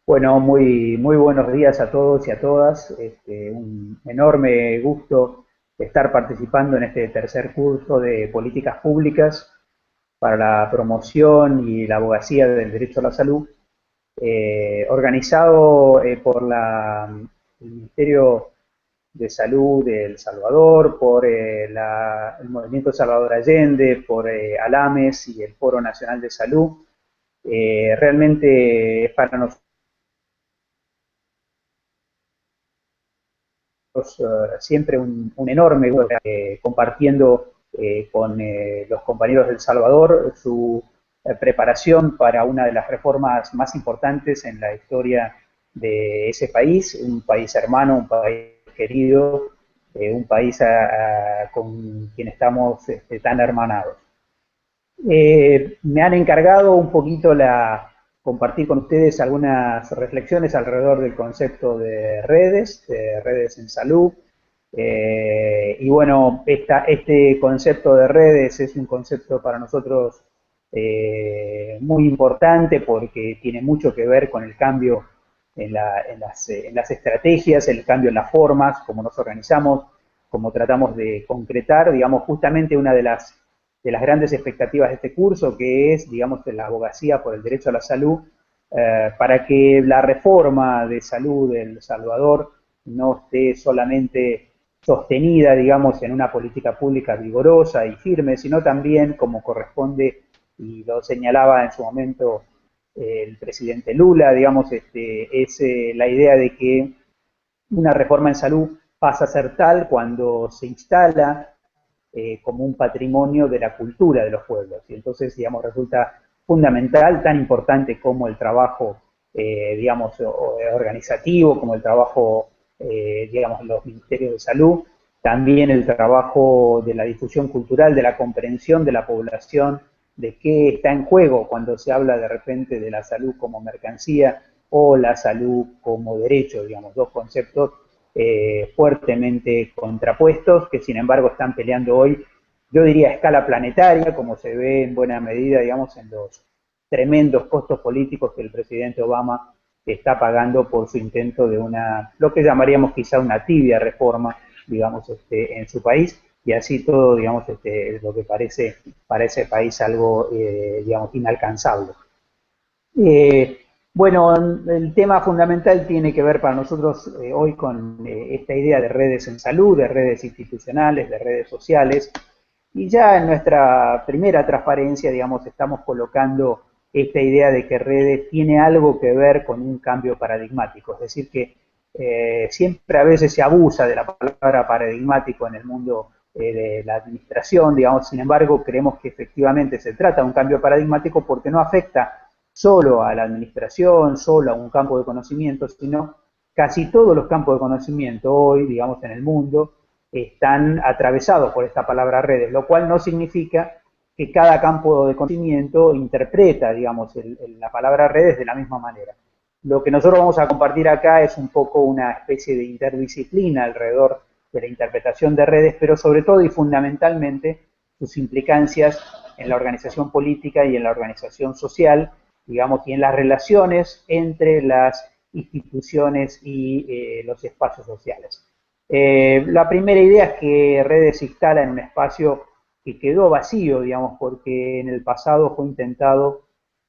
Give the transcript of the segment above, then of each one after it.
Bueno, muy buenos días a todos y a todas. Un enorme gusto estar participando en este tercer curso de políticas públicas para la promoción y la abogacía del derecho a la salud, organizado por el Ministerio de Salud de El Salvador, por el Movimiento Salvador Allende, por ALAMES y el Foro Nacional de Salud. Realmente es para nosotros siempre un enorme gusto compartiendo con los compañeros del Salvador su preparación para una de las reformas más importantes en la historia de ese país, un país hermano, un país querido, un país con quien estamos tan hermanados. Me han encargado un poquito compartir con ustedes algunas reflexiones alrededor del concepto de redes en salud. Y bueno, este concepto de redes es un concepto para nosotros muy importante porque tiene mucho que ver con el cambio en las estrategias, el cambio en las formas, cómo nos organizamos, cómo tratamos de concretar, digamos, justamente una de las grandes expectativas de este curso, que es, digamos, la abogacía por el derecho a la salud, para que la reforma de salud del Salvador no esté solamente sostenida, digamos, en una política pública vigorosa y firme, sino también, como corresponde, y lo señalaba en su momento el presidente Lula, digamos, es la idea de que una reforma en salud pasa a ser tal cuando se instala como un patrimonio de la cultura de los pueblos. Y entonces, digamos, resulta fundamental, tan importante como el trabajo, digamos, organizativo, como el trabajo, digamos, en los ministerios de salud, también el trabajo de la difusión cultural, de la comprensión de la población, de qué está en juego cuando se habla de repente de la salud como mercancía o la salud como derecho, digamos, dos conceptos fuertemente contrapuestos, que sin embargo están peleando hoy, yo diría a escala planetaria, como se ve en buena medida, digamos, en los tremendos costos políticos que el presidente Obama está pagando por su intento de lo que llamaríamos quizá una tibia reforma, digamos, en su país, y así todo, digamos, lo que parece para ese país algo, digamos, inalcanzable. Eh, bueno, el tema fundamental tiene que ver para nosotros hoy con esta idea de redes en salud, de redes institucionales, de redes sociales. Y ya en nuestra primera transparencia, digamos, estamos colocando esta idea de que redes tiene algo que ver con un cambio paradigmático. Es decir, que siempre a veces se abusa de la palabra paradigmático en el mundo de la administración, digamos, sin embargo, creemos que efectivamente se trata de un cambio paradigmático porque no afecta solo a la administración, solo a un campo de conocimiento, sino casi todos los campos de conocimiento hoy, digamos, en el mundo, están atravesados por esta palabra redes, lo cual no significa que cada campo de conocimiento interpreta, digamos, la palabra redes de la misma manera. Lo que nosotros vamos a compartir acá es un poco una especie de interdisciplina alrededor de la interpretación de redes, pero sobre todo y fundamentalmente sus implicancias en la organización política y en la organización social, digamos, y en las relaciones entre las instituciones y los espacios sociales. La primera idea es que redes se instala en un espacio que quedó vacío, digamos, porque en el pasado fue intentado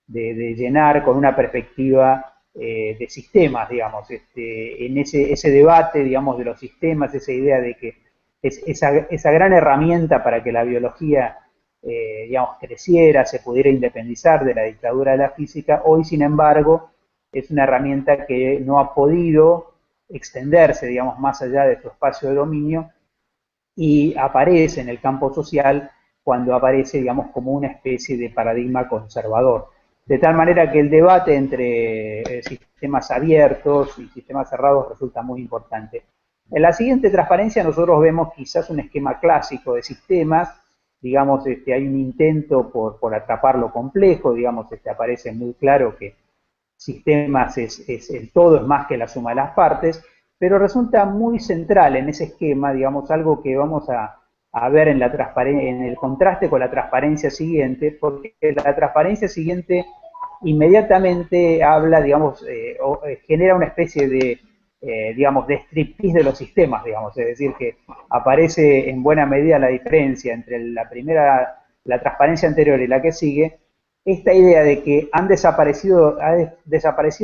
de llenar con una perspectiva de sistemas, digamos, en ese debate, digamos, de los sistemas, esa idea de que esa gran herramienta para que la biología, digamos, creciera, se pudiera independizar de la dictadura de la física, hoy, sin embargo, es una herramienta que no ha podido extenderse, digamos, más allá de su espacio de dominio y aparece en el campo social cuando aparece, digamos, como una especie de paradigma conservador. De tal manera que el debate entre sistemas abiertos y sistemas cerrados resulta muy importante. En la siguiente transparencia nosotros vemos quizás un esquema clásico de sistemas, digamos, hay un intento por atrapar lo complejo, digamos, aparece muy claro que sistemas el todo es más que la suma de las partes, pero resulta muy central en ese esquema, digamos, algo que vamos a ver en, en el contraste con la transparencia siguiente, porque la transparencia siguiente inmediatamente habla, digamos, genera una especie de, digamos, de striptease de los sistemas, digamos, es decir, que aparece en buena medida la diferencia entre la transparencia anterior y la que sigue, esta idea de que han desaparecido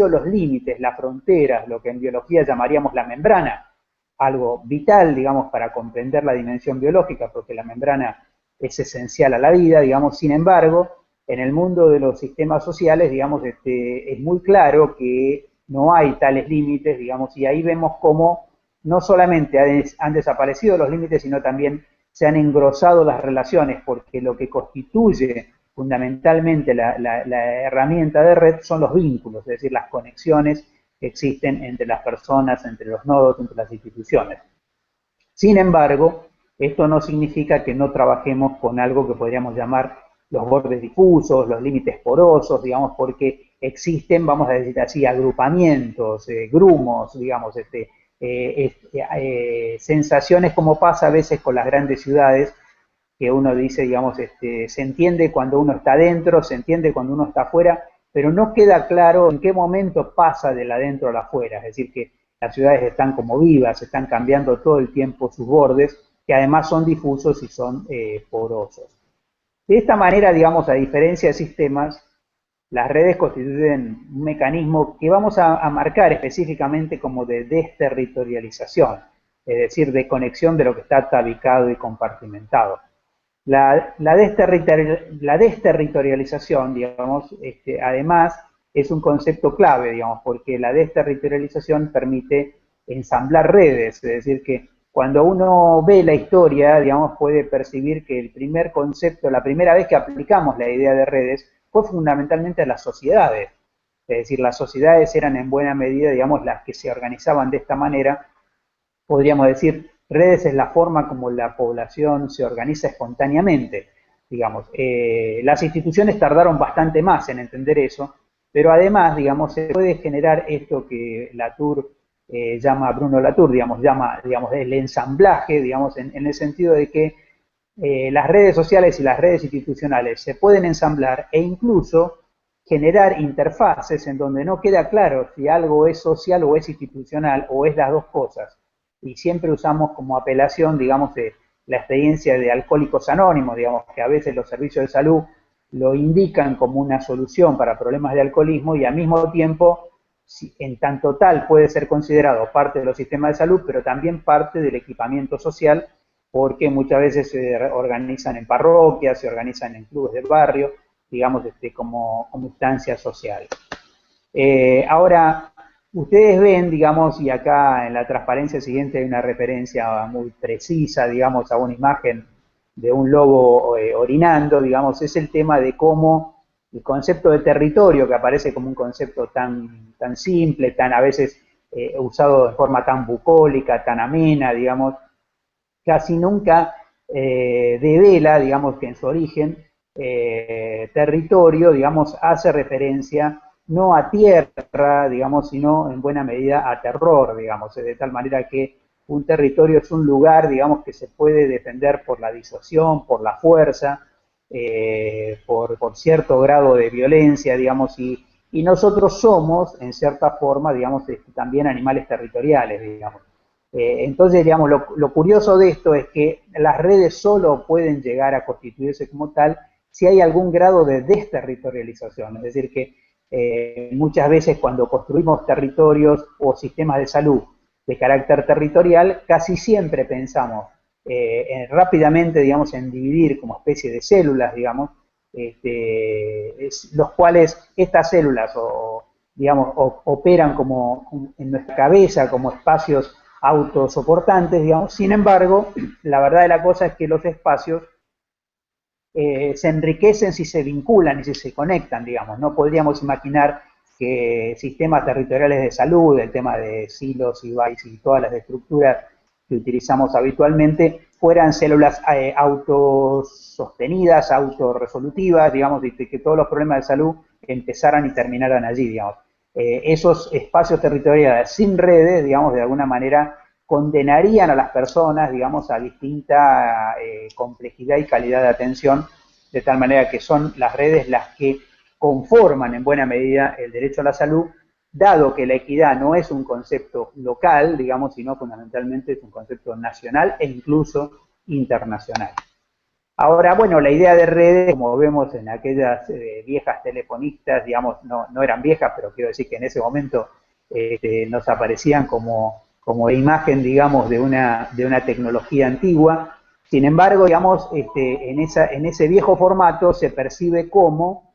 los límites, las fronteras, lo que en biología llamaríamos la membrana, algo vital, digamos, para comprender la dimensión biológica, porque la membrana es esencial a la vida, digamos. Sin embargo, en el mundo de los sistemas sociales, digamos, es muy claro que no hay tales límites, digamos, y ahí vemos cómo no solamente han desaparecido los límites, sino también se han engrosado las relaciones, porque lo que constituye fundamentalmente la herramienta de red son los vínculos, es decir, las conexiones que existen entre las personas, entre los nodos, entre las instituciones. Sin embargo, esto no significa que no trabajemos con algo que podríamos llamar los bordes difusos, los límites porosos, digamos, porque existen, vamos a decir así, agrupamientos, grumos, digamos, sensaciones como pasa a veces con las grandes ciudades, que uno dice, digamos, se entiende cuando uno está adentro, se entiende cuando uno está afuera, pero no queda claro en qué momento pasa del adentro al afuera, es decir, que las ciudades están como vivas, están cambiando todo el tiempo sus bordes, que además son difusos y son porosos. De esta manera, digamos, a diferencia de sistemas, las redes constituyen un mecanismo que vamos a marcar específicamente como de desterritorialización, es decir, de conexión de lo que está tabicado y compartimentado. La desterritorialización, digamos, además es un concepto clave, digamos, porque la desterritorialización permite ensamblar redes, es decir, que cuando uno ve la historia, digamos, puede percibir que el primer concepto, la primera vez que aplicamos la idea de redes, fue fundamentalmente a las sociedades. Es decir, las sociedades eran en buena medida, digamos, las que se organizaban de esta manera. Podríamos decir, redes es la forma como la población se organiza espontáneamente, digamos. Las instituciones tardaron bastante más en entender eso, pero además, digamos, se puede generar esto que Latour Bruno Latour, llama el ensamblaje, digamos, en el sentido de que las redes sociales y las redes institucionales se pueden ensamblar e incluso generar interfaces en donde no queda claro si algo es social o es institucional o es las dos cosas. Y siempre usamos como apelación, digamos, la experiencia de Alcohólicos Anónimos, digamos, que a veces los servicios de salud lo indican como una solución para problemas de alcoholismo y al mismo tiempo, en tanto tal, puede ser considerado parte de los sistemas de salud, pero también parte del equipamiento social, porque muchas veces se organizan en parroquias, se organizan en clubes del barrio, digamos, como instancia social. Ahora, ustedes ven, digamos, y acá en la transparencia siguiente hay una referencia muy precisa, digamos, a una imagen de un lobo orinando, digamos, es el tema de cómo el concepto de territorio, que aparece como un concepto tan simple, tan a veces usado de forma tan bucólica, tan amena, digamos, casi nunca devela, digamos, que en su origen territorio, digamos, hace referencia no a tierra, digamos, sino en buena medida a terror, digamos, de tal manera que un territorio es un lugar, digamos, que se puede defender por la disuasión, por la fuerza, por cierto grado de violencia, digamos, y nosotros somos, en cierta forma, digamos, también animales territoriales, digamos. Entonces, digamos, lo curioso de esto es que las redes solo pueden llegar a constituirse como tal si hay algún grado de desterritorialización, es decir, que muchas veces cuando construimos territorios o sistemas de salud de carácter territorial, casi siempre pensamos rápidamente, digamos, en dividir como especie de células, digamos, los cuales estas células digamos, operan como en nuestra cabeza como espacios autosoportantes, digamos. Sin embargo, la verdad de la cosa es que los espacios se enriquecen si se vinculan y si se conectan, digamos. No podríamos imaginar que sistemas territoriales de salud, el tema de silos y bytes y todas las estructuras que utilizamos habitualmente, fueran células autosostenidas, autorresolutivas, digamos, y que todos los problemas de salud empezaran y terminaran allí, digamos. Esos espacios territoriales sin redes, digamos, de alguna manera condenarían a las personas, digamos, a distinta complejidad y calidad de atención, de tal manera que son las redes las que conforman en buena medida el derecho a la salud, dado que la equidad no es un concepto local, digamos, sino fundamentalmente es un concepto nacional e incluso internacional. Ahora, bueno, la idea de redes, como vemos en aquellas viejas telefonistas, digamos, no eran viejas, pero quiero decir que en ese momento nos aparecían como imagen, digamos, de una tecnología antigua. Sin embargo, digamos, en ese viejo formato se percibe como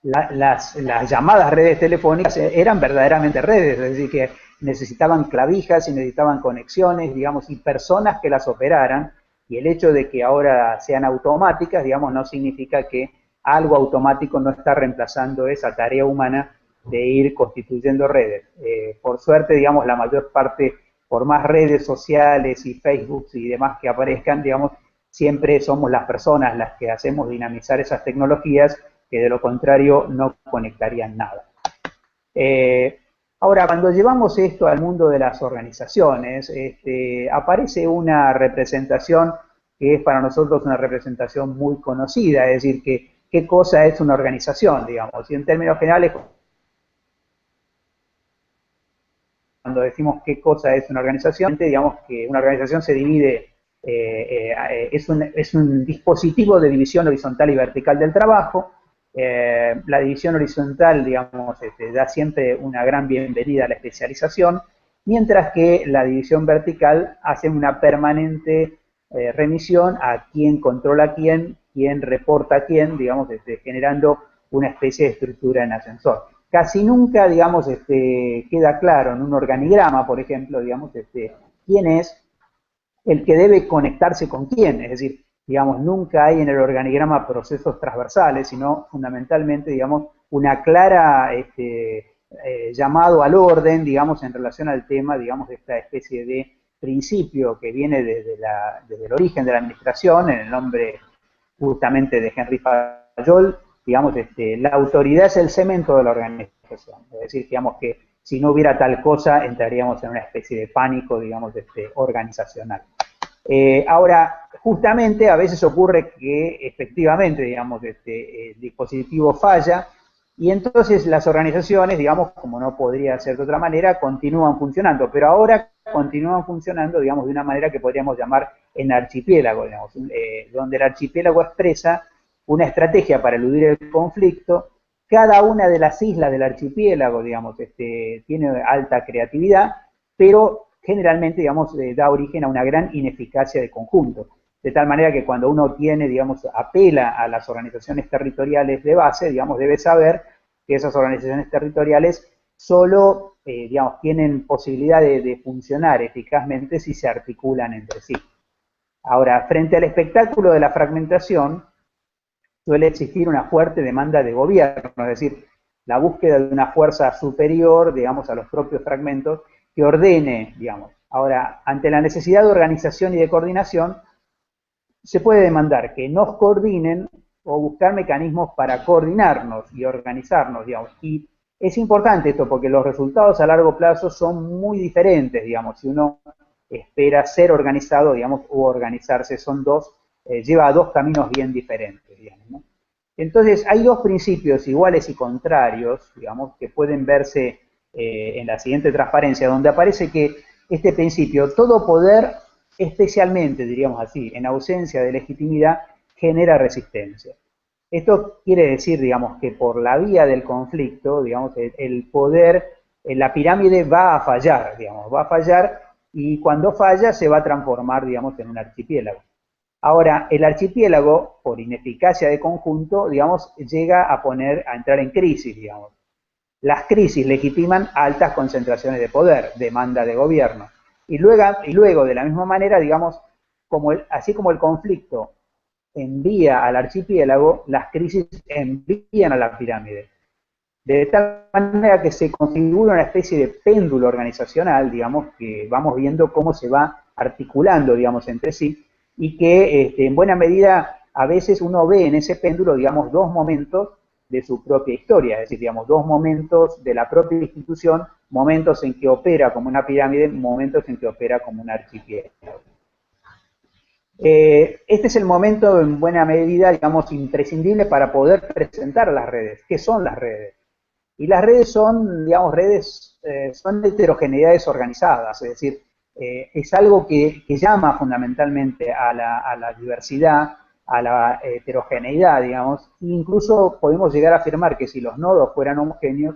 las llamadas redes telefónicas eran verdaderamente redes, es decir, que necesitaban clavijas y necesitaban conexiones, digamos, y personas que las operaran, y el hecho de que ahora sean automáticas, digamos, no significa que algo automático no está reemplazando esa tarea humana de ir constituyendo redes. Por suerte, digamos, la mayor parte, por más redes sociales y Facebook y demás que aparezcan, digamos, siempre somos las personas las que hacemos dinamizar esas tecnologías, que de lo contrario no conectarían nada. Ahora, cuando llevamos esto al mundo de las organizaciones, aparece una representación que es para nosotros una representación muy conocida, es decir, que qué cosa es una organización, digamos, y en términos generales, cuando decimos qué cosa es una organización, digamos que una organización se divide, es un dispositivo de división horizontal y vertical del trabajo. La división horizontal, digamos, da siempre una gran bienvenida a la especialización, mientras que la división vertical hace una permanente remisión a quién controla a quién reporta a quién, digamos, generando una especie de estructura en ascensor. Casi nunca, digamos, queda claro en un organigrama, por ejemplo, digamos, quién es el que debe conectarse con quién, es decir, digamos, nunca hay en el organigrama procesos transversales, sino fundamentalmente, digamos, una clara llamado al orden, digamos, en relación al tema, digamos, de esta especie de principio que viene desde el origen de la administración, en el nombre justamente de Henry Fayol, digamos, la autoridad es el cemento de la organización, es decir, digamos que si no hubiera tal cosa entraríamos en una especie de pánico, digamos, organizacional. Ahora, justamente a veces ocurre que efectivamente, digamos, el dispositivo falla y entonces las organizaciones, digamos, como no podría ser de otra manera, continúan funcionando, pero ahora continúan funcionando, digamos, de una manera que podríamos llamar en archipiélago, digamos, donde el archipiélago expresa una estrategia para eludir el conflicto. Cada una de las islas del archipiélago, digamos, tiene alta creatividad, pero generalmente, digamos, da origen a una gran ineficacia de conjunto. De tal manera que cuando uno tiene, digamos, apela a las organizaciones territoriales de base, digamos, debe saber que esas organizaciones territoriales solo, digamos, tienen posibilidad de funcionar eficazmente si se articulan entre sí. Ahora, frente al espectáculo de la fragmentación, suele existir una fuerte demanda de gobierno, es decir, la búsqueda de una fuerza superior, digamos, a los propios fragmentos, que ordene, digamos. Ahora, ante la necesidad de organización y de coordinación, se puede demandar que nos coordinen o buscar mecanismos para coordinarnos y organizarnos, digamos. Y es importante esto porque los resultados a largo plazo son muy diferentes, digamos. Si uno espera ser organizado, digamos, o organizarse, lleva a dos caminos bien diferentes, digamos, ¿no? Entonces, hay dos principios iguales y contrarios, digamos, que pueden verse en la siguiente transparencia, donde aparece que este principio, todo poder, especialmente, diríamos así, en ausencia de legitimidad, genera resistencia. Esto quiere decir, digamos, que por la vía del conflicto, digamos, el poder, la pirámide va a fallar, digamos, va a fallar y cuando falla se va a transformar, digamos, en un archipiélago. Ahora, el archipiélago, por ineficacia de conjunto, digamos, llega a entrar en crisis, digamos. Las crisis legitiman altas concentraciones de poder, demanda de gobierno. Y luego de la misma manera, digamos, así como el conflicto envía al archipiélago, las crisis envían a la pirámide. De tal manera que se configura una especie de péndulo organizacional, digamos, que vamos viendo cómo se va articulando, digamos, entre sí, y que en buena medida a veces uno ve en ese péndulo, digamos, dos momentos de su propia historia, es decir, digamos, dos momentos de la propia institución, momentos en que opera como una pirámide, momentos en que opera como un archipiélago. Este es el momento en buena medida, digamos, imprescindible para poder presentar las redes. ¿Qué son las redes? Y las redes son, digamos, son heterogeneidades organizadas, es decir, es algo que llama fundamentalmente a la diversidad, a la heterogeneidad, digamos, e incluso podemos llegar a afirmar que si los nodos fueran homogéneos,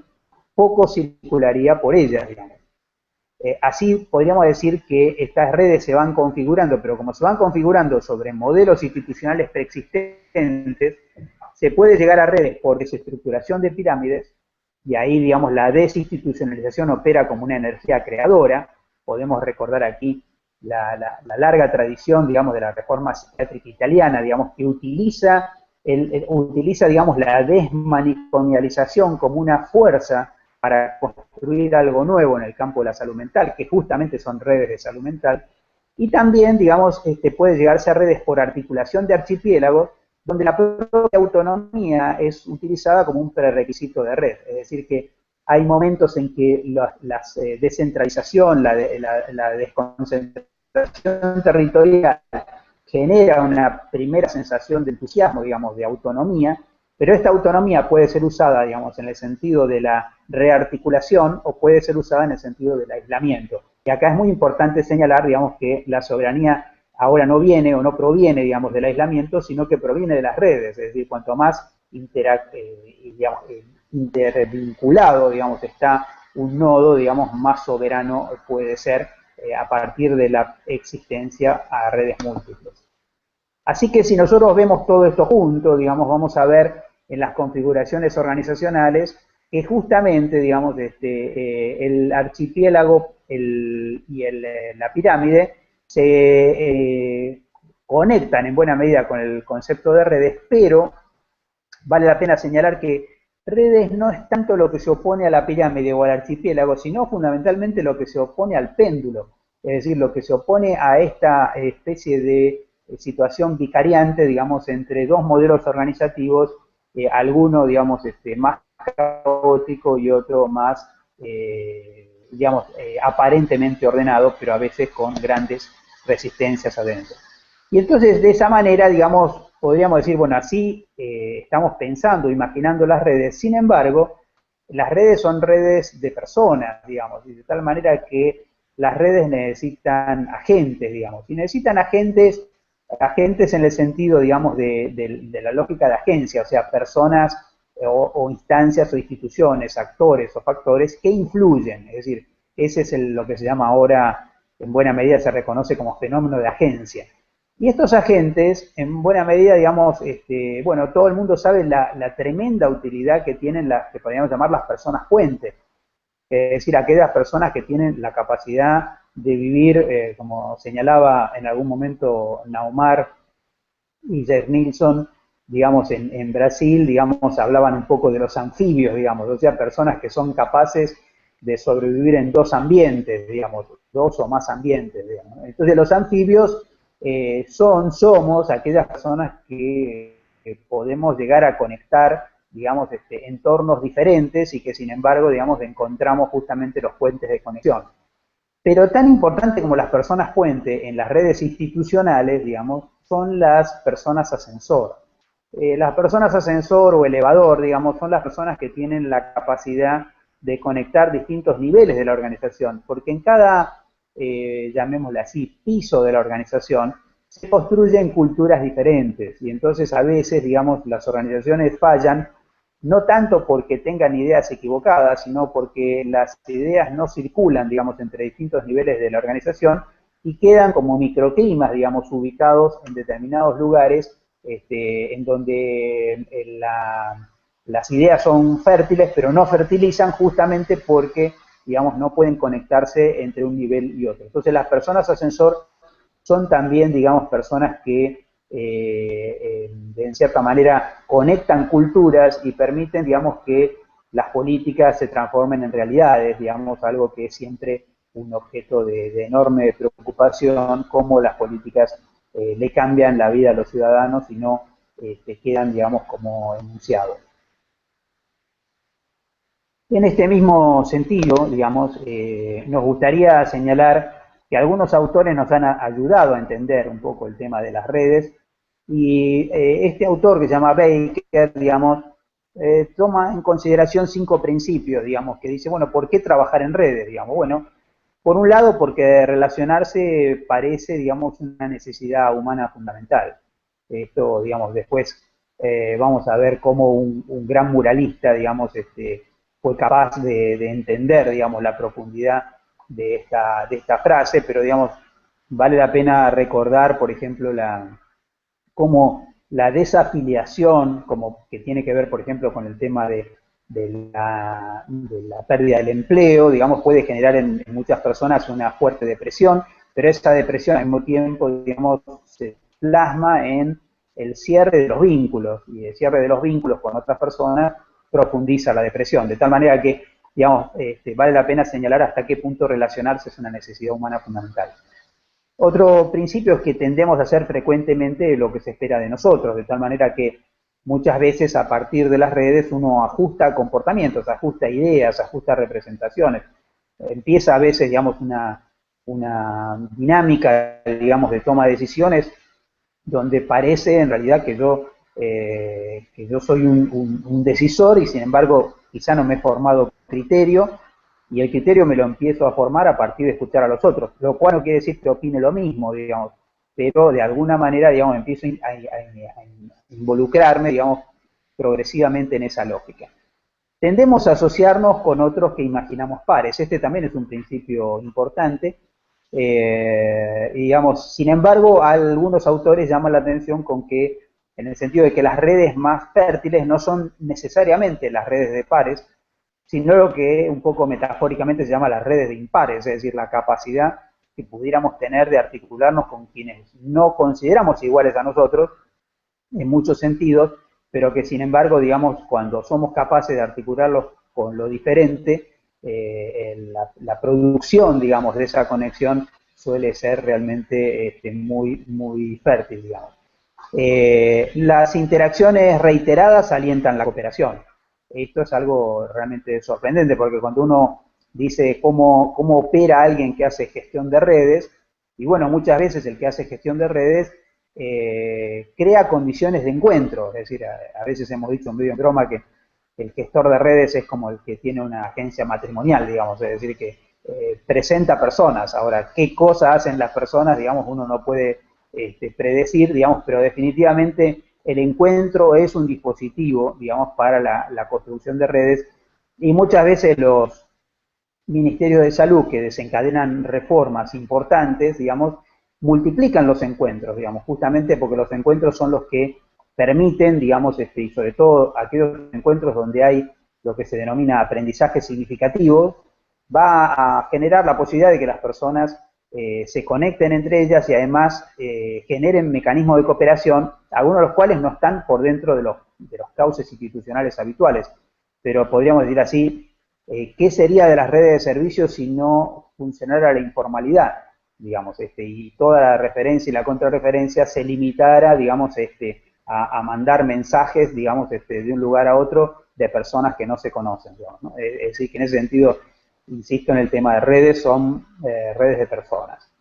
poco circularía por ellas, digamos. Así podríamos decir que estas redes se van configurando, pero como se van configurando sobre modelos institucionales preexistentes, se puede llegar a redes por desestructuración de pirámides, y ahí, digamos, la desinstitucionalización opera como una energía creadora. Podemos recordar aquí la larga tradición, digamos, de la reforma psiquiátrica italiana, digamos, que utiliza, digamos, la desmanicomialización como una fuerza para construir algo nuevo en el campo de la salud mental, que justamente son redes de salud mental, y también, digamos, puede llegarse a redes por articulación de archipiélagos, donde la propia autonomía es utilizada como un prerequisito de red. Es decir, que hay momentos en que la descentralización, la desconcentración territorial genera una primera sensación de entusiasmo, digamos, de autonomía, pero esta autonomía puede ser usada, digamos, en el sentido de la rearticulación o puede ser usada en el sentido del aislamiento. Y acá es muy importante señalar, digamos, que la soberanía ahora no viene o no proviene, digamos, del aislamiento, sino que proviene de las redes. Es decir, cuanto más intervinculado, digamos, está un nodo, digamos, más soberano puede ser a partir de la existencia a redes múltiples. Así que si nosotros vemos todo esto junto, digamos, vamos a ver en las configuraciones organizacionales que justamente, digamos, el archipiélago la pirámide se conectan en buena medida con el concepto de redes, pero vale la pena señalar que redes no es tanto lo que se opone a la pirámide o al archipiélago, sino fundamentalmente lo que se opone al péndulo, es decir, lo que se opone a esta especie de situación vicariante, digamos, entre dos modelos organizativos, alguno, digamos, más caótico y otro más, digamos, aparentemente ordenado, pero a veces con grandes resistencias adentro. Y entonces, de esa manera, digamos, podríamos decir, bueno, así estamos pensando, imaginando las redes. Sin embargo, las redes son redes de personas, digamos, y de tal manera que las redes necesitan agentes, digamos, y necesitan agentes en el sentido, digamos, de la lógica de agencia, o sea, personas o instancias o instituciones, actores o factores que influyen, es decir, ese es lo que se llama ahora, en buena medida se reconoce como fenómeno de agencia. Y estos agentes, en buena medida, digamos, bueno, todo el mundo sabe la tremenda utilidad que tienen las que podríamos llamar las personas puente, es decir, aquellas personas que tienen la capacidad de vivir, como señalaba en algún momento Naumar y Jair Nilsson, digamos, en Brasil, digamos, hablaban un poco de los anfibios, digamos, o sea, personas que son capaces de sobrevivir en dos ambientes, digamos, dos o más ambientes, digamos. Entonces, los anfibios somos aquellas personas que podemos llegar a conectar, digamos, entornos diferentes y que, sin embargo, digamos, encontramos justamente los puentes de conexión. Pero tan importante como las personas puente en las redes institucionales, digamos, son las personas ascensor. Las personas ascensor o elevador, digamos, son las personas que tienen la capacidad de conectar distintos niveles de la organización, porque en cada, llamémosle así, piso de la organización, se construyen culturas diferentes, y entonces a veces, digamos, las organizaciones fallan no tanto porque tengan ideas equivocadas, sino porque las ideas no circulan, digamos, entre distintos niveles de la organización y quedan como microclimas, digamos, ubicados en determinados lugares en donde las ideas son fértiles, pero no fertilizan justamente porque, digamos, no pueden conectarse entre un nivel y otro. Entonces, las personas ascensor son también, digamos, personas que en cierta manera conectan culturas y permiten, digamos, que las políticas se transformen en realidades, digamos, algo que es siempre un objeto de enorme preocupación, cómo las políticas le cambian la vida a los ciudadanos y no quedan, digamos, como enunciados. En este mismo sentido, digamos, nos gustaría señalar que algunos autores nos han ayudado a entender un poco el tema de las redes, y este autor que se llama Baker, digamos, toma en consideración 5 principios, digamos, que dice, bueno, ¿por qué trabajar en redes? Digamos, bueno, por un lado, porque relacionarse parece, digamos, una necesidad humana fundamental. Esto, digamos, después vamos a ver cómo un gran muralista, digamos, fue capaz de entender, digamos, la profundidad de esta frase, pero, digamos, vale la pena recordar, por ejemplo, cómo la desafiliación, como que tiene que ver, por ejemplo, con el tema de la pérdida del empleo, digamos, puede generar en muchas personas una fuerte depresión, pero esa depresión al mismo tiempo, digamos, se plasma en el cierre de los vínculos, y el cierre de los vínculos con otras personas profundiza la depresión, de tal manera que, digamos, vale la pena señalar hasta qué punto relacionarse es una necesidad humana fundamental. Otro principio es que tendemos a hacer frecuentemente lo que se espera de nosotros, de tal manera que muchas veces a partir de las redes uno ajusta comportamientos, ajusta ideas, ajusta representaciones. Empieza a veces, digamos, una dinámica, digamos, de toma de decisiones donde parece en realidad que yo soy un decisor y sin embargo quizá no me he formado criterio, y el criterio me lo empiezo a formar a partir de escuchar a los otros, lo cual no quiere decir que opine lo mismo, digamos, pero de alguna manera, digamos, empiezo a involucrarme, digamos, progresivamente en esa lógica. Tendemos a asociarnos con otros que imaginamos pares. Este también es un principio importante. Digamos, sin embargo, algunos autores llaman la atención con que, en el sentido de que las redes más fértiles no son necesariamente las redes de pares, sino lo que un poco metafóricamente se llama las redes de impares, es decir, la capacidad que pudiéramos tener de articularnos con quienes no consideramos iguales a nosotros, en muchos sentidos, pero que sin embargo, digamos, cuando somos capaces de articularlos con lo diferente, la producción, digamos, de esa conexión suele ser realmente muy, muy fértil, digamos. Las interacciones reiteradas alientan la cooperación. Esto es algo realmente sorprendente, porque cuando uno dice cómo opera alguien que hace gestión de redes, y bueno, muchas veces el que hace gestión de redes crea condiciones de encuentro, es decir, a veces hemos dicho medio en broma que el gestor de redes es como el que tiene una agencia matrimonial, digamos, es decir, que presenta personas. Ahora, qué cosas hacen las personas, digamos, uno no puede predecir, digamos, pero definitivamente el encuentro es un dispositivo, digamos, para la construcción de redes, y muchas veces los ministerios de salud que desencadenan reformas importantes, digamos, multiplican los encuentros, digamos, justamente porque los encuentros son los que permiten, digamos, y sobre todo aquellos encuentros donde hay lo que se denomina aprendizaje significativo, va a generar la posibilidad de que las personas se conecten entre ellas y además generen mecanismos de cooperación, algunos de los cuales no están por dentro de los cauces institucionales habituales, pero podríamos decir así, ¿qué sería de las redes de servicios si no funcionara la informalidad? Digamos, y toda la referencia y la contrarreferencia se limitara, digamos, a mandar mensajes, digamos, de un lugar a otro de personas que no se conocen, digamos, ¿no? Es decir, que en ese sentido, insisto en el tema de redes, son redes de personas.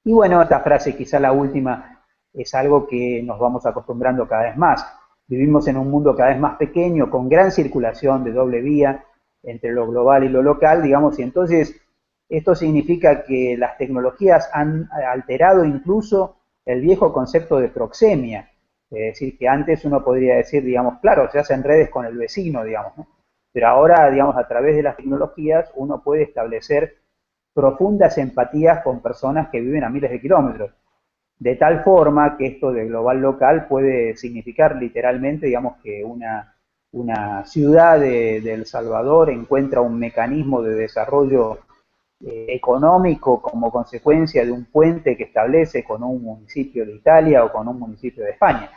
Y bueno, esta frase, quizá la última, es algo que nos vamos acostumbrando cada vez más. Vivimos en un mundo cada vez más pequeño, con gran circulación de doble vía entre lo global y lo local, digamos, y entonces esto significa que las tecnologías han alterado incluso el viejo concepto de proxemia. Es decir, que antes uno podría decir, digamos, claro, se hacen redes con el vecino, digamos, ¿no? Pero ahora, digamos, a través de las tecnologías uno puede establecer profundas empatías con personas que viven a miles de kilómetros. De tal forma que esto de global local puede significar literalmente, digamos, que una ciudad de El Salvador encuentra un mecanismo de desarrollo económico como consecuencia de un puente que establece con un municipio de Italia o con un municipio de España.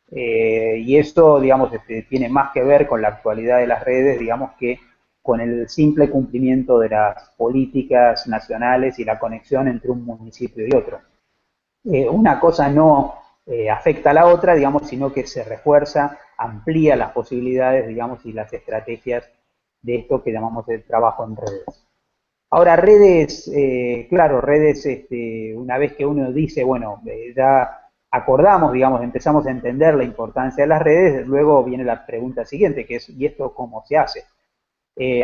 Y esto, digamos, tiene más que ver con la actualidad de las redes, digamos, que con el simple cumplimiento de las políticas nacionales y la conexión entre un municipio y otro. Una cosa no afecta a la otra, digamos, sino que se refuerza, amplía las posibilidades, digamos, y las estrategias de esto que llamamos el trabajo en redes. Ahora, redes, claro, redes, una vez que uno dice, bueno, ya acordamos, digamos, empezamos a entender la importancia de las redes, luego viene la pregunta siguiente, que es, ¿y esto cómo se hace?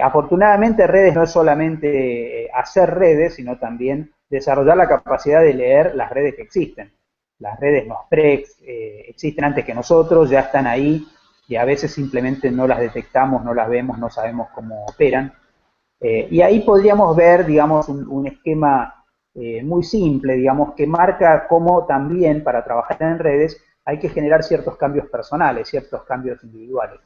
Afortunadamente, redes no es solamente hacer redes, sino también desarrollar la capacidad de leer las redes que existen. Las redes nos existen antes que nosotros, ya están ahí y a veces simplemente no las detectamos, no las vemos, no sabemos cómo operan. Y ahí podríamos ver, digamos, un esquema muy simple, digamos, que marca cómo también para trabajar en redes hay que generar ciertos cambios personales, ciertos cambios individuales.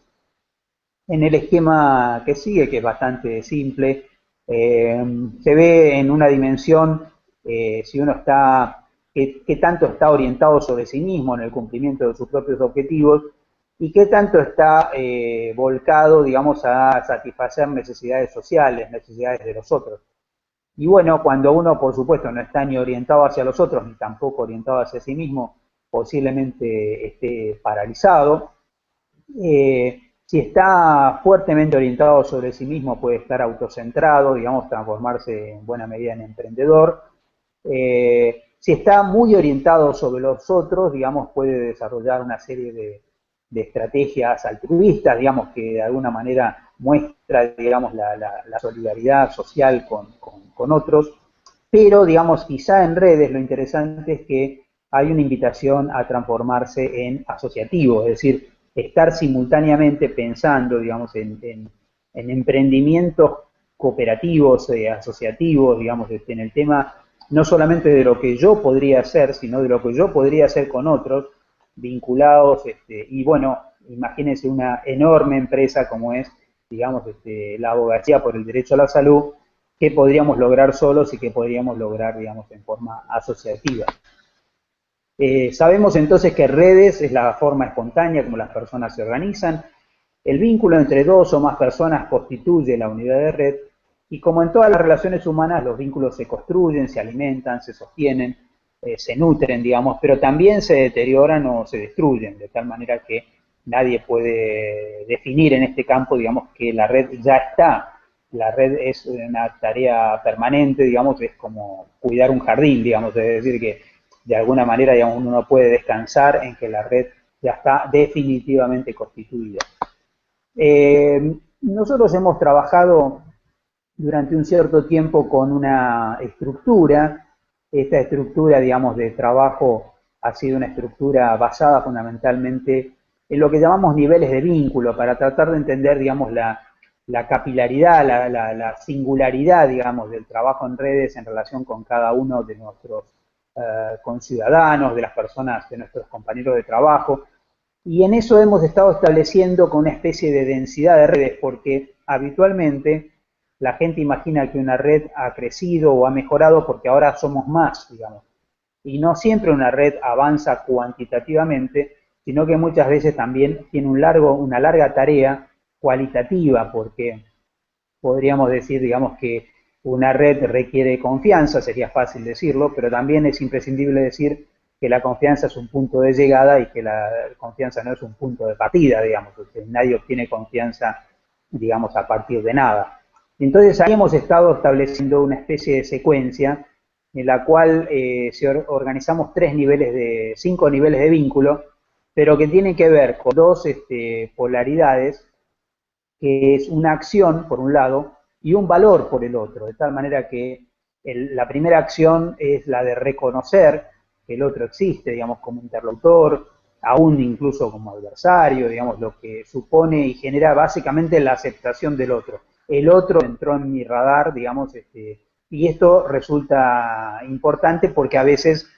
En el esquema que sigue, que es bastante simple, se ve en una dimensión si uno está, qué tanto está orientado sobre sí mismo en el cumplimiento de sus propios objetivos y qué tanto está volcado, digamos, a satisfacer necesidades sociales, necesidades de los otros. Y bueno, cuando uno, por supuesto, no está ni orientado hacia los otros, ni tampoco orientado hacia sí mismo, posiblemente esté paralizado. Si está fuertemente orientado sobre sí mismo, puede estar autocentrado, digamos, transformarse en buena medida en emprendedor. Si está muy orientado sobre los otros, digamos, puede desarrollar una serie de estrategias altruistas, digamos, que de alguna manera muestra, digamos, la solidaridad social con otros. Pero, digamos, quizá en redes lo interesante es que hay una invitación a transformarse en asociativo, es decir, estar simultáneamente pensando, digamos, en emprendimientos cooperativos, asociativos, digamos, en el tema no solamente de lo que yo podría hacer, sino de lo que yo podría hacer con otros, vinculados, y bueno, imagínense una enorme empresa como es, digamos, la abogacía por el derecho a la salud, que podríamos lograr solos y que podríamos lograr, digamos, en forma asociativa. Sabemos entonces que redes es la forma espontánea como las personas se organizan. El vínculo entre dos o más personas constituye la unidad de red y como en todas las relaciones humanas los vínculos se construyen, se alimentan, se sostienen, se nutren, digamos, pero también se deterioran o se destruyen, de tal manera que nadie puede definir en este campo, digamos, que la red ya está. La red es una tarea permanente, digamos, es como cuidar un jardín, digamos, es decir, que de alguna manera, digamos, uno no puede descansar en que la red ya está definitivamente constituida. Nosotros hemos trabajado durante un cierto tiempo con una estructura. Esta estructura, digamos, de trabajo ha sido una estructura basada fundamentalmente en lo que llamamos niveles de vínculo, para tratar de entender, digamos, la capilaridad, la singularidad, digamos, del trabajo en redes en relación con cada uno de nuestros conciudadanos, de las personas, de nuestros compañeros de trabajo. Y en eso hemos estado estableciendo con una especie de densidad de redes, porque habitualmente la gente imagina que una red ha crecido o ha mejorado porque ahora somos más, digamos. Y no siempre una red avanza cuantitativamente, sino que muchas veces también tiene una larga tarea cualitativa, porque podríamos decir, digamos, que una red requiere confianza, sería fácil decirlo, pero también es imprescindible decir que la confianza es un punto de llegada y que la confianza no es un punto de partida, digamos, porque nadie obtiene confianza, digamos, a partir de nada. Entonces ahí hemos estado estableciendo una especie de secuencia en la cual organizamos 5 niveles de vínculo, pero que tienen que ver con dos polaridades, que es una acción, por un lado, y un valor por el otro, de tal manera que la primera acción es la de reconocer que el otro existe, digamos, como interlocutor, aún incluso como adversario, digamos, lo que supone y genera básicamente la aceptación del otro. El otro entró en mi radar, digamos, y esto resulta importante porque a veces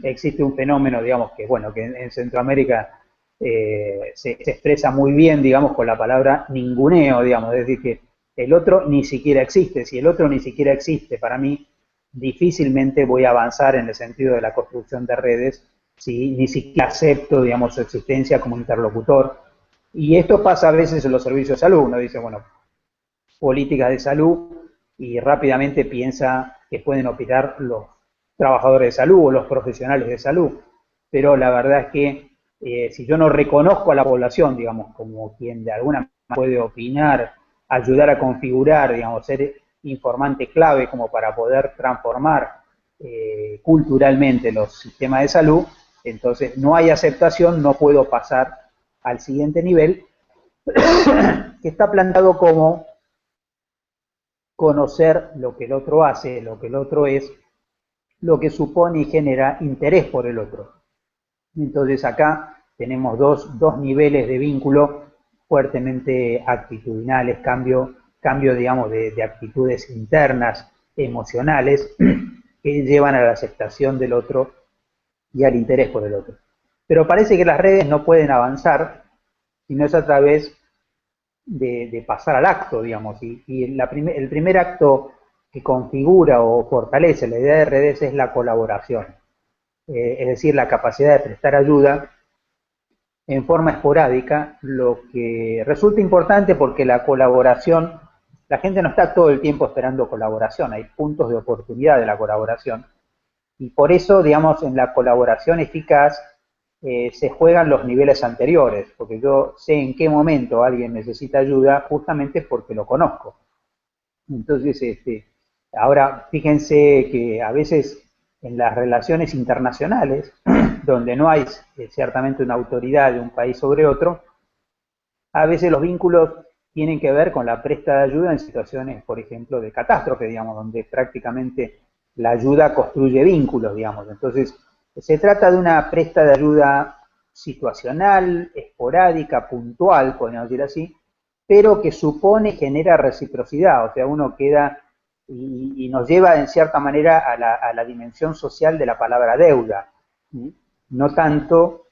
existe un fenómeno, digamos, que bueno, que en Centroamérica se expresa muy bien, digamos, con la palabra ninguneo, digamos, es decir, que el otro ni siquiera existe. Si el otro ni siquiera existe, para mí difícilmente voy a avanzar en el sentido de la construcción de redes si ni siquiera acepto, digamos, su existencia como interlocutor. Y esto pasa a veces en los servicios de salud. Uno dice, bueno, políticas de salud, y rápidamente piensa que pueden opinar los trabajadores de salud o los profesionales de salud. Pero la verdad es que si yo no reconozco a la población, digamos, como quien de alguna manera puede opinar, ayudar a configurar, digamos, ser informante clave como para poder transformar culturalmente los sistemas de salud, entonces no hay aceptación, no puedo pasar al siguiente nivel, que está planteado como conocer lo que el otro hace, lo que el otro es, lo que supone y genera interés por el otro. Entonces acá tenemos dos niveles de vínculo fuertemente actitudinales, cambio digamos, de actitudes internas, emocionales, que llevan a la aceptación del otro y al interés por el otro. Pero parece que las redes no pueden avanzar si no es a través de pasar al acto, digamos, y el primer acto que configura o fortalece la idea de redes es la colaboración, es decir, la capacidad de prestar ayuda en forma esporádica, lo que resulta importante porque la colaboración, la gente no está todo el tiempo esperando colaboración, hay puntos de oportunidad de la colaboración, y por eso, digamos, en la colaboración eficaz se juegan los niveles anteriores, porque yo sé en qué momento alguien necesita ayuda justamente porque lo conozco. Entonces, ahora fíjense que a veces en las relaciones internacionales, donde no hay ciertamente una autoridad de un país sobre otro, a veces los vínculos tienen que ver con la presta de ayuda en situaciones, por ejemplo, de catástrofe, digamos, donde prácticamente la ayuda construye vínculos, digamos. Entonces, se trata de una presta de ayuda situacional, esporádica, puntual, podríamos decir así, pero que supone y genera reciprocidad, o sea, uno queda y nos lleva en cierta manera a la dimensión social de la palabra deuda, ¿sí? No tanto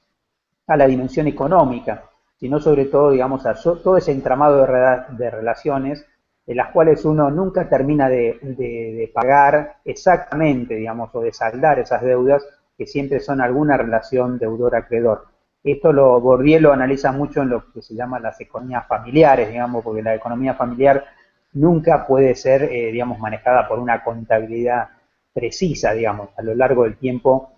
a la dimensión económica, sino sobre todo, digamos, a todo ese entramado de relaciones en las cuales uno nunca termina de pagar exactamente, digamos, o de saldar esas deudas, que siempre son alguna relación deudor-acreedor. Esto Bourdieu lo analiza mucho en lo que se llama las economías familiares, digamos, porque la economía familiar nunca puede ser, digamos, manejada por una contabilidad precisa, digamos, a lo largo del tiempo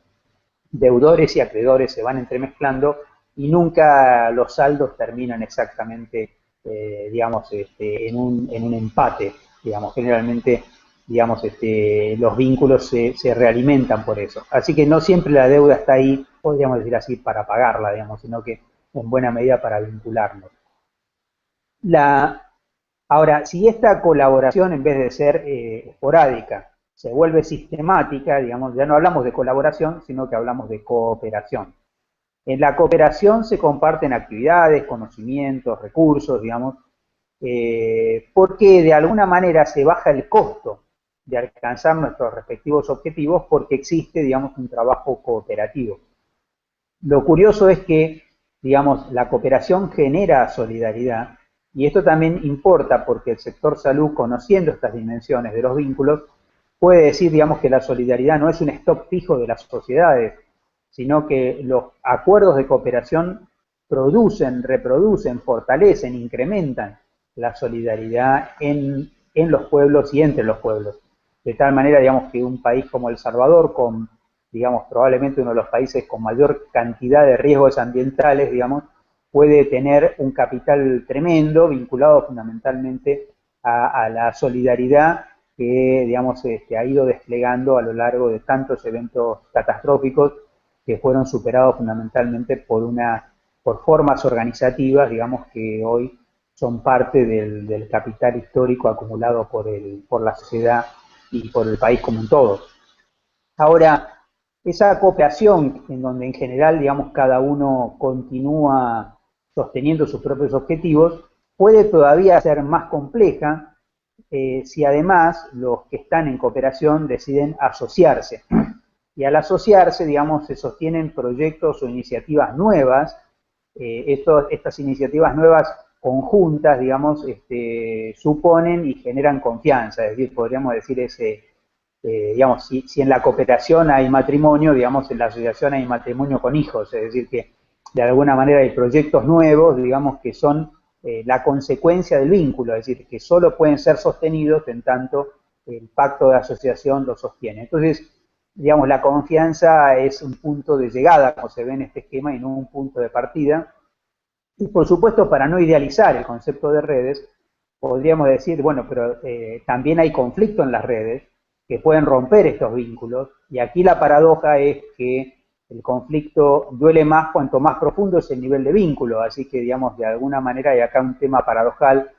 deudores y acreedores se van entremezclando y nunca los saldos terminan exactamente, digamos, en un empate, digamos, generalmente, digamos, los vínculos se realimentan por eso. Así que no siempre la deuda está ahí, podríamos decir así, para pagarla, digamos, sino que en buena medida para vincularnos. Ahora, si esta colaboración, en vez de ser esporádica, se vuelve sistemática, digamos, ya no hablamos de colaboración, sino que hablamos de cooperación. En la cooperación se comparten actividades, conocimientos, recursos, digamos, porque de alguna manera se baja el costo de alcanzar nuestros respectivos objetivos porque existe, digamos, un trabajo cooperativo. Lo curioso es que, digamos, la cooperación genera solidaridad y esto también importa porque el sector salud, conociendo estas dimensiones de los vínculos, puede decir, digamos, que la solidaridad no es un stock fijo de las sociedades, sino que los acuerdos de cooperación producen, reproducen, fortalecen, incrementan la solidaridad en los pueblos y entre los pueblos. De tal manera, digamos, que un país como El Salvador, con, digamos, probablemente uno de los países con mayor cantidad de riesgos ambientales, digamos, puede tener un capital tremendo vinculado fundamentalmente a la solidaridad que, digamos, ha ido desplegando a lo largo de tantos eventos catastróficos que fueron superados fundamentalmente por formas organizativas, digamos, que hoy son parte del capital histórico acumulado por la sociedad y por el país como un todo. Ahora, esa cooperación en donde en general, digamos, cada uno continúa sosteniendo sus propios objetivos, puede todavía ser más compleja si además los que están en cooperación deciden asociarse. Y al asociarse, digamos, se sostienen proyectos o iniciativas nuevas. Estas iniciativas nuevas conjuntas, digamos, suponen y generan confianza. Es decir, podríamos decir digamos, si en la cooperación hay matrimonio, digamos, en la asociación hay matrimonio con hijos. Es decir, que de alguna manera hay proyectos nuevos, digamos, que son la consecuencia del vínculo. Es decir, que solo pueden ser sostenidos en tanto el pacto de asociación lo sostiene. Entonces, digamos, la confianza es un punto de llegada, como se ve en este esquema, y no un punto de partida. Y por supuesto, para no idealizar el concepto de redes, podríamos decir, bueno, pero también hay conflicto en las redes que pueden romper estos vínculos, y aquí la paradoja es que el conflicto duele más cuanto más profundo es el nivel de vínculo, así que, digamos, de alguna manera hay acá un tema paradojal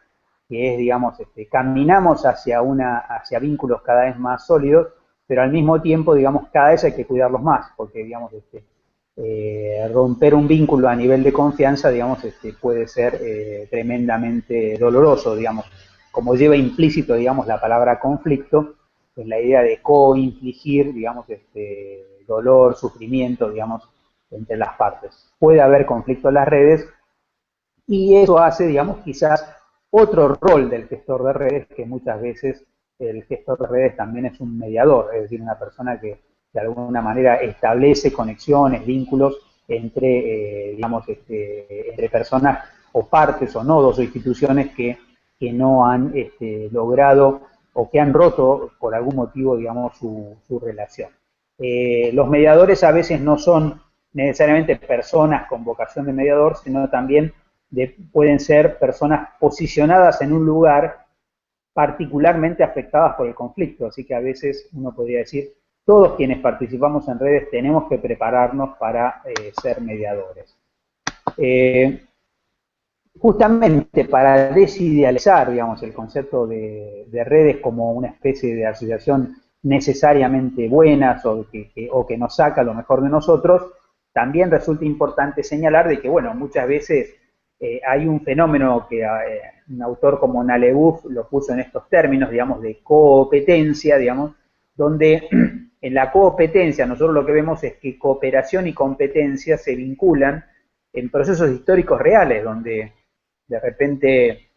que es, digamos, caminamos hacia vínculos cada vez más sólidos, pero al mismo tiempo, digamos, cada vez hay que cuidarlos más, porque, digamos, romper un vínculo a nivel de confianza, digamos, puede ser tremendamente doloroso, digamos, como lleva implícito, digamos, la palabra conflicto, pues la idea de co-infligir, digamos, dolor, sufrimiento, digamos, entre las partes. Puede haber conflicto en las redes y eso hace, digamos, quizás otro rol del gestor de redes, que muchas veces el gestor de redes también es un mediador, es decir, una persona que de alguna manera establece conexiones, vínculos entre, digamos, entre personas o partes o nodos o instituciones que no han logrado o que han roto por algún motivo, digamos, su relación. Los mediadores a veces no son necesariamente personas con vocación de mediador, sino también pueden ser personas posicionadas en un lugar particularmente afectadas por el conflicto. Así que a veces uno podría decir, todos quienes participamos en redes tenemos que prepararnos para ser mediadores. Justamente para desidealizar, digamos, el concepto de redes como una especie de asociación necesariamente buenas o que nos saca lo mejor de nosotros, también resulta importante señalar de que, bueno, muchas veces hay un fenómeno que un autor como Nalebuf lo puso en estos términos, digamos, de competencia, digamos, donde en la competencia nosotros lo que vemos es que cooperación y competencia se vinculan en procesos históricos reales, donde de repente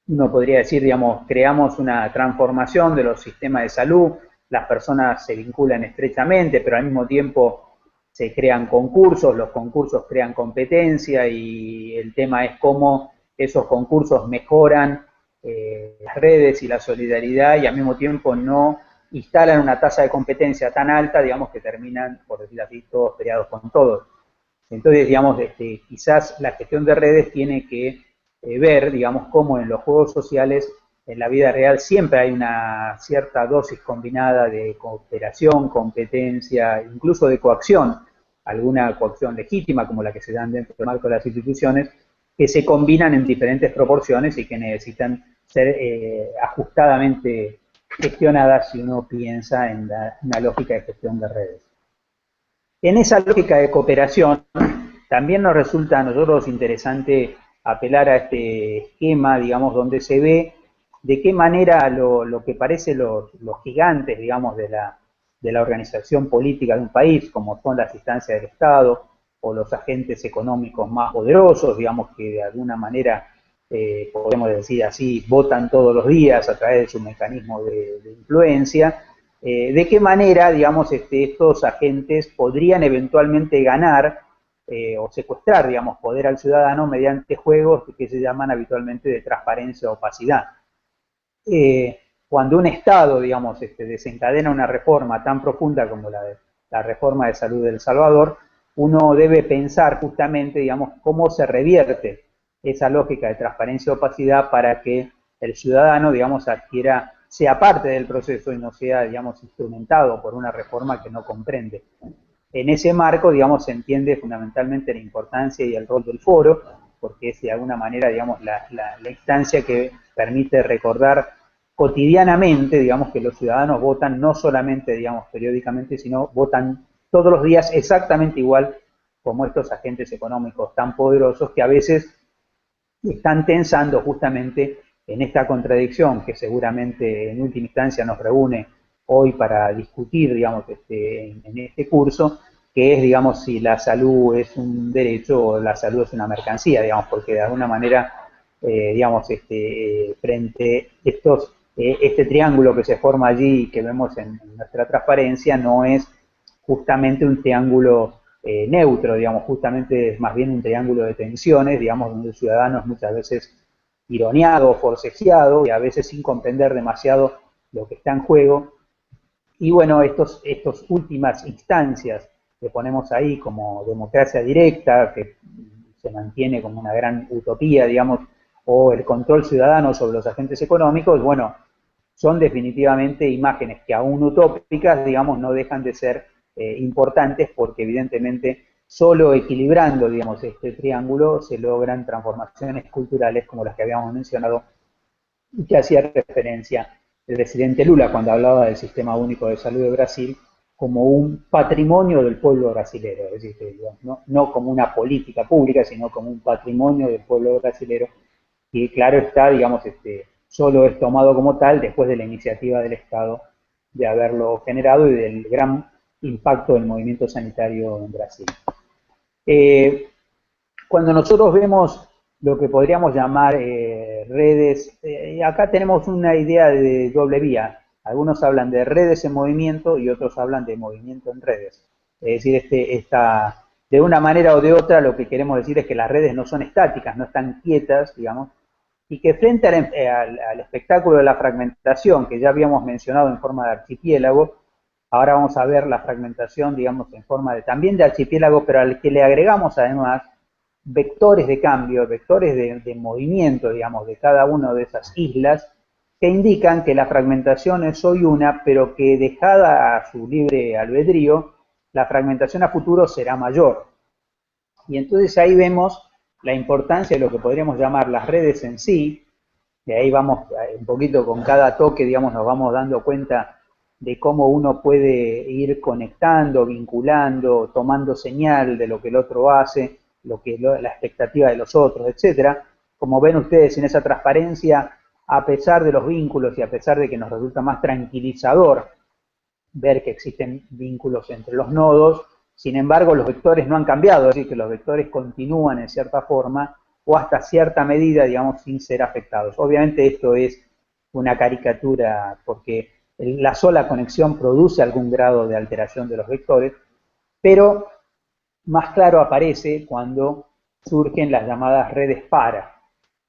uno podría decir, digamos, creamos una transformación de los sistemas de salud, las personas se vinculan estrechamente, pero al mismo tiempo se crean concursos, los concursos crean competencia y el tema es cómo esos concursos mejoran las redes y la solidaridad y al mismo tiempo no instalan una tasa de competencia tan alta, digamos, que terminan, por decir así, todos peleados con todos. Entonces, digamos, quizás la gestión de redes tiene que ver, digamos, cómo en los juegos sociales, en la vida real, siempre hay una cierta dosis combinada de cooperación, competencia, incluso de coacción, alguna coacción legítima, como la que se dan dentro del marco de las instituciones, que se combinan en diferentes proporciones y que necesitan ser ajustadamente gestionadas si uno piensa en una lógica de gestión de redes. En esa lógica de cooperación, también nos resulta a nosotros interesante apelar a este esquema, digamos, donde se ve de qué manera lo que parece los gigantes, digamos, de la organización política de un país, como son las instancias del Estado o los agentes económicos más poderosos, digamos, que de alguna manera, podemos decir así, votan todos los días a través de su mecanismo de influencia, de qué manera, digamos, estos agentes podrían eventualmente ganar o secuestrar, digamos, poder al ciudadano mediante juegos que se llaman habitualmente de transparencia o opacidad. Cuando un Estado, digamos, desencadena una reforma tan profunda como la reforma de salud de El Salvador, uno debe pensar justamente, digamos, cómo se revierte esa lógica de transparencia o opacidad para que el ciudadano, digamos, sea parte del proceso y no sea, digamos, instrumentado por una reforma que no comprende. En ese marco, digamos, se entiende fundamentalmente la importancia y el rol del foro, porque es de alguna manera, digamos, la instancia que permite recordar cotidianamente, digamos, que los ciudadanos votan no solamente, digamos, periódicamente, sino votan todos los días exactamente igual como estos agentes económicos tan poderosos que a veces están tensando justamente en esta contradicción que seguramente en última instancia nos reúne hoy para discutir, digamos, en este curso, que es, digamos, si la salud es un derecho o la salud es una mercancía, digamos, porque de alguna manera, digamos, frente a este triángulo que se forma allí y que vemos en nuestra transparencia no es justamente un triángulo neutro, digamos, justamente es más bien un triángulo de tensiones, digamos, donde el ciudadano es muchas veces ironeado, forcejeado y a veces sin comprender demasiado lo que está en juego. Y bueno, estos últimas instancias que ponemos ahí como democracia directa, que se mantiene como una gran utopía, digamos, o el control ciudadano sobre los agentes económicos, bueno, son definitivamente imágenes que aún utópicas, digamos, no dejan de ser importantes porque evidentemente solo equilibrando, digamos, este triángulo se logran transformaciones culturales como las que habíamos mencionado y que hacía referencia el presidente Lula cuando hablaba del Sistema Único de Salud de Brasil como un patrimonio del pueblo brasilero, es decir, no como una política pública, sino como un patrimonio del pueblo brasilero, y claro está, digamos, solo es tomado como tal después de la iniciativa del Estado de haberlo generado y del gran impacto del movimiento sanitario en Brasil. Cuando nosotros vemos lo que podríamos llamar redes, acá tenemos una idea de doble vía. Algunos hablan de redes en movimiento y otros hablan de movimiento en redes. Es decir, de una manera o de otra lo que queremos decir es que las redes no son estáticas, no están quietas, digamos, y que frente al espectáculo de la fragmentación que ya habíamos mencionado en forma de archipiélago, ahora vamos a ver la fragmentación, digamos, en forma también de archipiélago, pero al que le agregamos además vectores de cambio, vectores de movimiento, digamos, de cada una de esas islas, que indican que la fragmentación es hoy una, pero que dejada a su libre albedrío, la fragmentación a futuro será mayor. Y entonces ahí vemos la importancia de lo que podríamos llamar las redes en sí, y ahí vamos un poquito con cada toque, digamos, nos vamos dando cuenta de cómo uno puede ir conectando, vinculando, tomando señal de lo que el otro hace, la expectativa de los otros, etcétera. Como ven ustedes en esa transparencia, a pesar de los vínculos y a pesar de que nos resulta más tranquilizador ver que existen vínculos entre los nodos, sin embargo los vectores no han cambiado, es decir, que los vectores continúan en cierta forma o hasta cierta medida, digamos, sin ser afectados. Obviamente esto es una caricatura porque la sola conexión produce algún grado de alteración de los vectores, pero más claro aparece cuando surgen las llamadas redes para.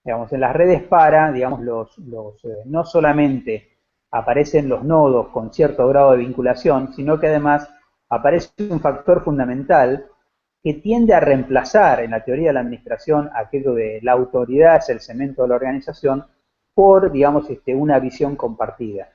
Digamos, en las redes para, digamos, no solamente aparecen los nodos con cierto grado de vinculación, sino que además aparece un factor fundamental que tiende a reemplazar en la teoría de la administración aquello de la autoridad es el cemento de la organización por, digamos, una visión compartida.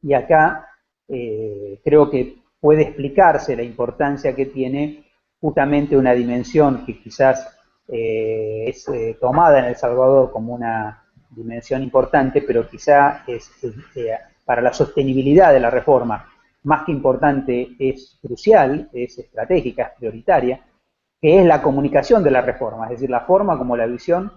Y acá creo que puede explicarse la importancia que tiene justamente una dimensión que quizás es tomada en El Salvador como una dimensión importante, pero quizá para la sostenibilidad de la reforma, más que importante, es crucial, es estratégica, es prioritaria, que es la comunicación de la reforma, es decir, la forma como la visión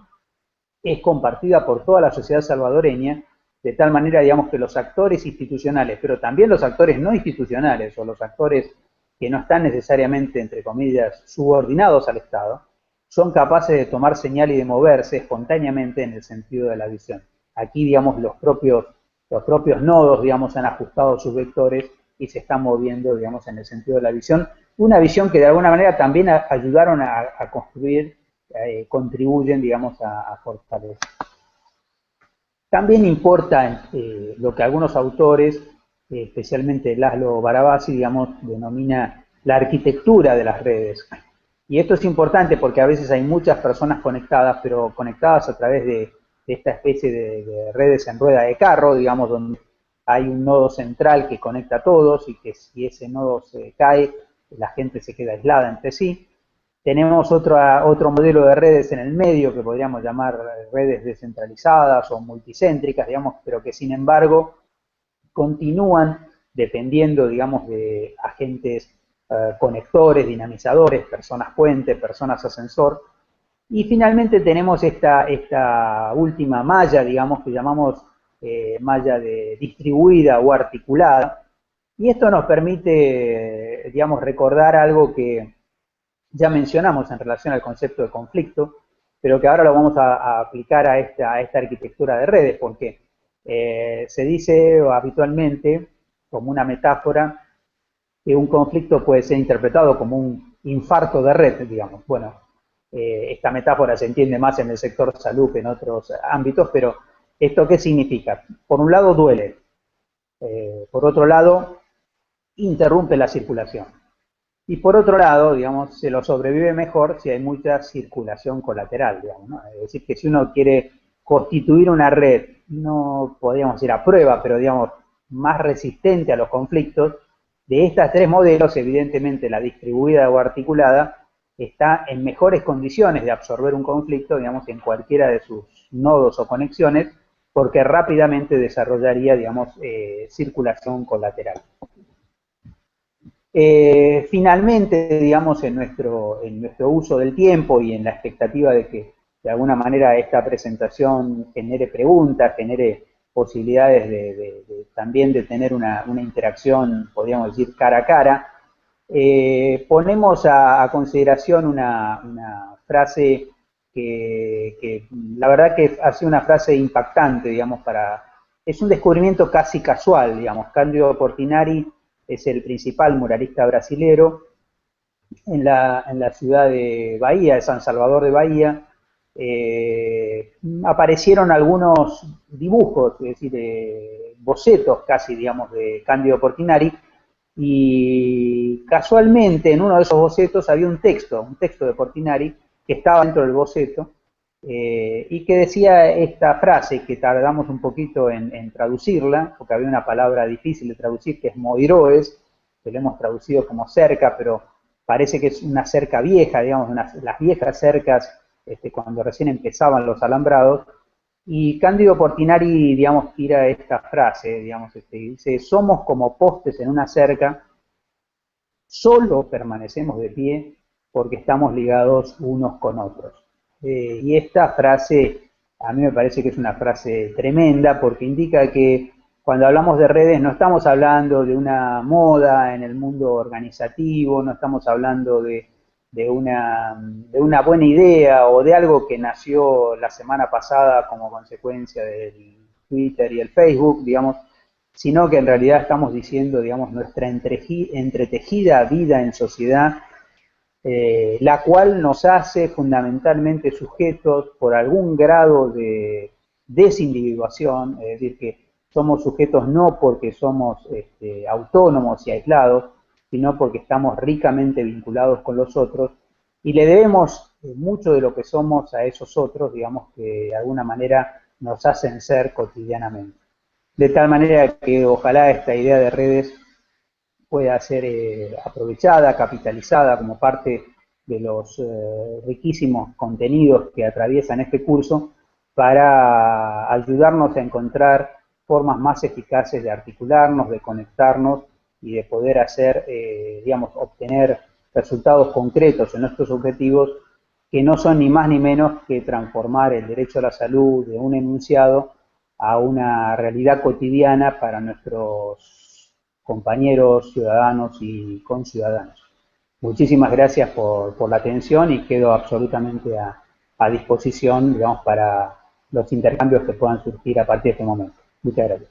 es compartida por toda la sociedad salvadoreña, de tal manera, digamos, que los actores institucionales, pero también los actores no institucionales o los actores que no están necesariamente, entre comillas, subordinados al Estado, son capaces de tomar señal y de moverse espontáneamente en el sentido de la visión. Aquí, digamos, los propios nodos, digamos, han ajustado sus vectores y se están moviendo, digamos, en el sentido de la visión. Una visión que de alguna manera también ayudaron a construir, contribuyen, digamos, a fortalecer. También importa lo que algunos autores, especialmente Laszlo Barabasi, digamos, denomina la arquitectura de las redes. Y esto es importante porque a veces hay muchas personas conectadas, pero conectadas a través de esta especie de redes en rueda de carro, digamos, donde hay un nodo central que conecta a todos y que si ese nodo se cae, la gente se queda aislada entre sí. Tenemos otro modelo de redes en el medio que podríamos llamar redes descentralizadas o multicéntricas, digamos, pero que sin embargo continúan dependiendo, digamos, de agentes conectores, dinamizadores, personas puente, personas ascensor. Y finalmente tenemos esta última malla, digamos, que llamamos malla distribuida o articulada. Y esto nos permite, digamos, recordar algo que ya mencionamos en relación al concepto de conflicto, pero que ahora lo vamos a aplicar a esta arquitectura de redes, porque se dice habitualmente, como una metáfora, que un conflicto puede ser interpretado como un infarto de red, digamos. Bueno, esta metáfora se entiende más en el sector salud que en otros ámbitos, pero ¿esto qué significa? Por un lado duele, por otro lado interrumpe la circulación. Y por otro lado, digamos, se lo sobrevive mejor si hay mucha circulación colateral, digamos, ¿no? Es decir, que si uno quiere constituir una red, no podríamos decir a prueba, pero digamos más resistente a los conflictos, de estas tres modelos, evidentemente la distribuida o articulada está en mejores condiciones de absorber un conflicto, digamos, en cualquiera de sus nodos o conexiones, porque rápidamente desarrollaría, digamos, circulación colateral. Finalmente, digamos, en nuestro uso del tiempo y en la expectativa de que de alguna manera esta presentación genere preguntas, genere posibilidades también de tener una interacción, podríamos decir, cara a cara, ponemos a consideración una frase que la verdad que ha sido una frase impactante, digamos, es un descubrimiento casi casual, digamos. Cândido Portinari es el principal muralista brasilero en la ciudad de Bahía, de San Salvador de Bahía. Aparecieron algunos dibujos, es decir, bocetos casi, digamos, de Cândido Portinari, y casualmente en uno de esos bocetos había un texto de Portinari que estaba dentro del boceto, y que decía esta frase que tardamos un poquito en traducirla, porque había una palabra difícil de traducir que es moiroes, que lo hemos traducido como cerca, pero parece que es una cerca vieja, digamos, las viejas cercas cuando recién empezaban los alambrados. Y Cândido Portinari, digamos, tira esta frase, digamos, dice: somos como postes en una cerca, solo permanecemos de pie porque estamos ligados unos con otros. Y esta frase a mí me parece que es una frase tremenda, porque indica que cuando hablamos de redes no estamos hablando de una moda en el mundo organizativo, no estamos hablando de una buena idea o de algo que nació la semana pasada como consecuencia del Twitter y el Facebook, digamos, sino que en realidad estamos diciendo, digamos, nuestra entretejida vida en sociedad, la cual nos hace fundamentalmente sujetos por algún grado de desindividuación, es decir, que somos sujetos no porque somos autónomos y aislados, sino porque estamos ricamente vinculados con los otros, y le debemos mucho de lo que somos a esos otros, digamos, que de alguna manera nos hacen ser cotidianamente. De tal manera que ojalá esta idea de redes pueda ser aprovechada, capitalizada como parte de los riquísimos contenidos que atraviesan este curso, para ayudarnos a encontrar formas más eficaces de articularnos, de conectarnos y de poder hacer, digamos, obtener resultados concretos en nuestros objetivos, que no son ni más ni menos que transformar el derecho a la salud de un enunciado a una realidad cotidiana para nuestros compañeros, ciudadanos y conciudadanos. Muchísimas gracias por la atención, y quedo absolutamente a disposición, digamos, para los intercambios que puedan surgir a partir de este momento. Muchas gracias.